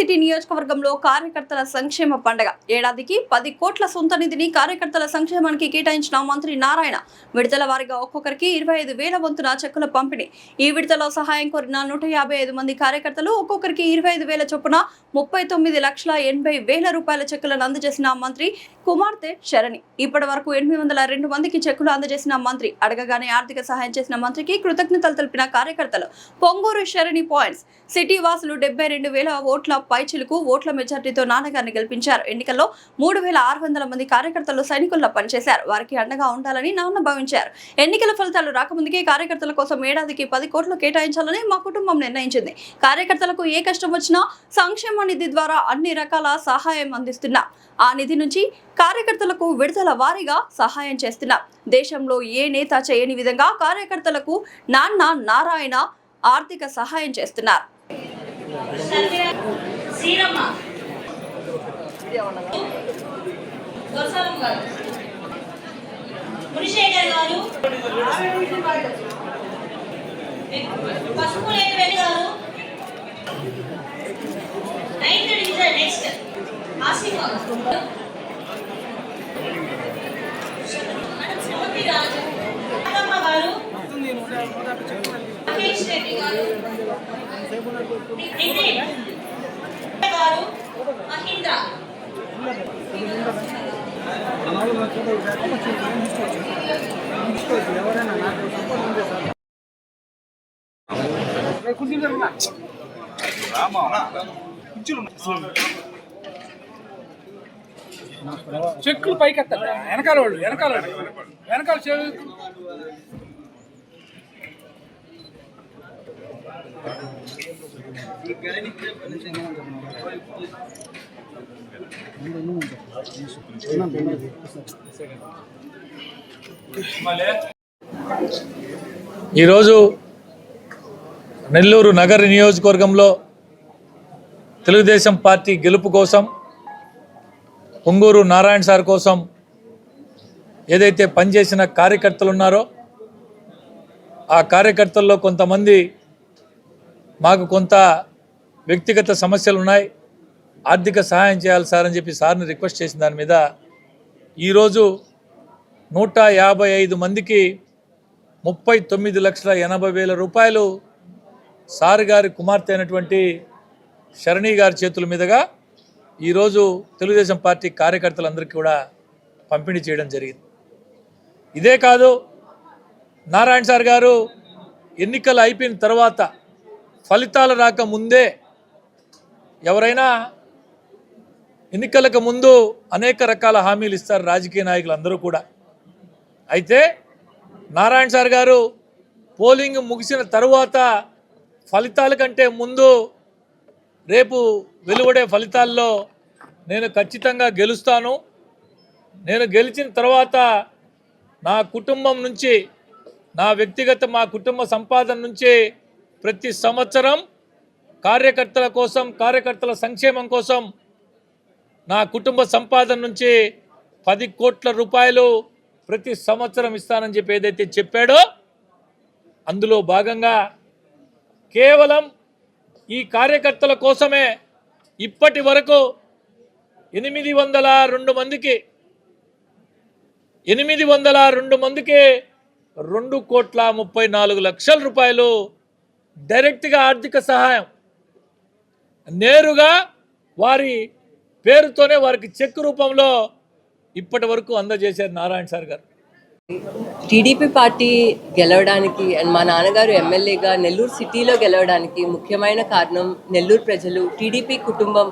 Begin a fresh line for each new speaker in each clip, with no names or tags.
City నియోజకవర్గంలో కార్యకర్తల సంక్షేమ పండగ ఏడాదికి 10 కోట్ల సొంత నిధిని కార్యకర్తల సంక్షేమానికి కేటాయించిన మంత్రి నారాయణ విడతల వారీగా ఒక్కొక్కరికి 25,000 వంతున చెక్కుల పంపిణీ. ఈ విడతలో సహాయం కోరిన 155 మంది కార్యకర్తలు ఒక్కొక్కరికి 25,000 చొప్పున 39,80,000 రూపాయల చెక్కులను అందజేసిన మంత్రి కుమార్తె శరణి. ఇప్పటి వరకు 802 మందికి చెక్కులు అందజేసిన మంత్రి అడగగానే ఆర్థిక సహాయం చేసిన మంత్రికి కృతజ్ఞతలు తెలిపిన కార్యకర్తలు. పొంగూరు శరణి పాయింట్స్ సిటీ వాసులు 72,000 ఓట్ల పైచిలుకు ఓట్ల మెజార్టీతో నాన్నగారిని గెలిపించారు. ఎన్నికల్లో 3,600 మంది కార్యకర్తలు సైనికుల్లో పనిచేశారు. వారికి అండగా ఉండాలని నాన్న భావించారు. ఎన్నికల ఫలితాలు రాకముందుకే కార్యకర్తల కోసం ఏడాదికి 10 కోట్లు కేటాయించాలని మా కుటుంబం నిర్ణయించింది. కార్యకర్తలకు ఏ కష్టం వచ్చినా సంక్షేమ నిధి ద్వారా అన్ని రకాల సహాయం అందిస్తున్నాం. ఆ నిధి నుంచి కార్యకర్తలకు విడతల వారీగా సహాయం చేస్తున్నాం. దేశంలో ఏ నేత చేయని విధంగా కార్యకర్తలకు నాన్న నారాయణ ఆర్థిక సహాయం చేస్తున్నారు.
చెక్కులు పైకి వెనకాల
ఈరోజు నెల్లూరు నగర నియోజకవర్గంలో తెలుగుదేశం పార్టీ గెలుపు కోసం పొంగూరు నారాయణ సార్ కోసం ఏదైతే పనిచేసిన కార్యకర్తలు ఉన్నారో ఆ కార్యకర్తల్లో కొంతమంది మాకు కొంత వ్యక్తిగత సమస్యలు ఉన్నాయి, ఆర్థిక సహాయం చేయాలి సార్ అని చెప్పి సార్ని రిక్వెస్ట్ చేసిన దాని మీద ఈరోజు 155 మందికి 39,80,000 రూపాయలు సార్ గారి కుమార్తె అయినటువంటి శరణి గారి చేతుల మీదుగా ఈరోజు తెలుగుదేశం పార్టీ కార్యకర్తలందరికీ కూడా పంపిణీ చేయడం జరిగింది. ఇదే కాదు, నారాయణ సార్ గారు ఎన్నికలు అయిపోయిన తర్వాత ఫలితాలు రాకముందే ఎవరైనా ఎన్నికలకు ముందు అనేక రకాల హామీలు ఇస్తారు రాజకీయ నాయకులు అందరూ కూడా. అయితే నారాయణ సార్ గారు పోలింగ్ ముగిసిన తరువాత ఫలితాల కంటే ముందు రేపు వెలువడే ఫలితాల్లో నేను ఖచ్చితంగా గెలుస్తాను, నేను గెలిచిన తర్వాత నా కుటుంబం నుంచి మా కుటుంబ సంపాదన నుంచి ప్రతి సంవత్సరం కార్యకర్తల కోసం, కార్యకర్తల సంక్షేమం కోసం నా కుటుంబ సంపాదన నుంచి 10 కోట్ల రూపాయలు ప్రతి సంవత్సరం ఇస్తానని చెప్పి ఏదైతే చెప్పాడో అందులో భాగంగా కేవలం ఈ కార్యకర్తల కోసమే ఇప్పటి వరకు 802 మందికి 2,34,00,000 రూపాయలు డైరెక్ట్గా ఆర్థిక సహాయం నేరుగా వారి పేరుతోనే వారికి చెక్ రూపంలో ఇప్పటి వరకు అందజేశారు నారాయణ సార్ గారు.
టీడీపీ పార్టీ గెలవడానికి అండ్ మా నాన్నగారు ఎమ్మెల్యేగా నెల్లూరు సిటీలో గెలవడానికి ముఖ్యమైన కారణం నెల్లూరు ప్రజలు, టీడీపీ కుటుంబం,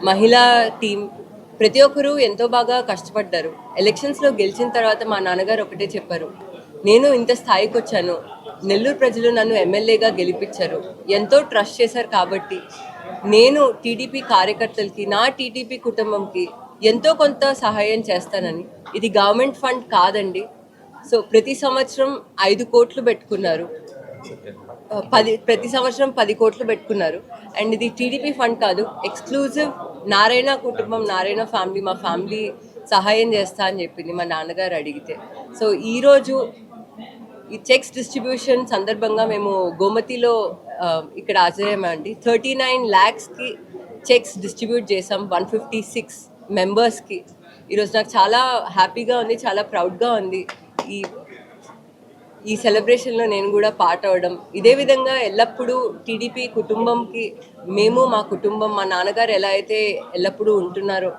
మహిళా టీం ప్రతి ఒక్కరూ ఎంతో బాగా కష్టపడ్డారు. ఎలక్షన్స్లో గెలిచిన తర్వాత మా నాన్నగారు ఒకటే చెప్పారు, నేను ఇంత స్థాయికి వచ్చాను, నెల్లూరు ప్రజలు నన్ను ఎమ్మెల్యేగా గెలిపించారు, ఎంతో ట్రస్ట్ చేశారు కాబట్టి నేను టీడీపీ కార్యకర్తలకి, నా టీడీపీ కుటుంబంకి ఎంతో కొంత సహాయం చేస్తానని. ఇది గవర్నమెంట్ ఫండ్ కాదండి. సో ప్రతి సంవత్సరం 5 కోట్లు పెట్టుకున్నారు, ప్రతి సంవత్సరం 10 కోట్లు పెట్టుకున్నారు. అండ్ ఇది టీడీపీ ఫండ్ కాదు, ఎక్స్క్లూజివ్ నారాయణ కుటుంబం, నారాయణ ఫ్యామిలీ, మా ఫ్యామిలీ సహాయం చేస్తా అని చెప్పింది మా నాన్నగారు అడిగితే. సో ఈరోజు ఈ చెక్స్ డిస్ట్రిబ్యూషన్ సందర్భంగా మేము గోమతిలో ఇక్కడ ఆచర్యమండి 39 lakhsకి చెక్స్ డిస్ట్రిబ్యూట్ చేసాం 156 మెంబర్స్కి. ఈరోజు నాకు చాలా హ్యాపీగా ఉంది, చాలా ప్రౌడ్గా ఉంది ఈ ఈ సెలబ్రేషన్లో నేను కూడా పార్ట్ అవ్వడం. ఇదే విధంగా ఎల్లప్పుడూ టీడీపీ కుటుంబంకి మేము, మా కుటుంబం, మా నాన్నగారు ఎలా అయితే ఎల్లప్పుడూ ఉంటున్నారో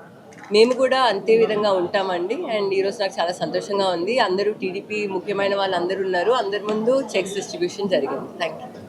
మేము కూడా అంతే విధంగా ఉంటామండి. అండ్ ఈరోజు నాకు చాలా సంతోషంగా ఉంది. అందరూ టీడీపీ ముఖ్యమైన వాళ్ళు అందరూ ఉన్నారు, అందరి ముందు చెక్స్ డిస్ట్రిబ్యూషన్ జరిగింది. Thank you.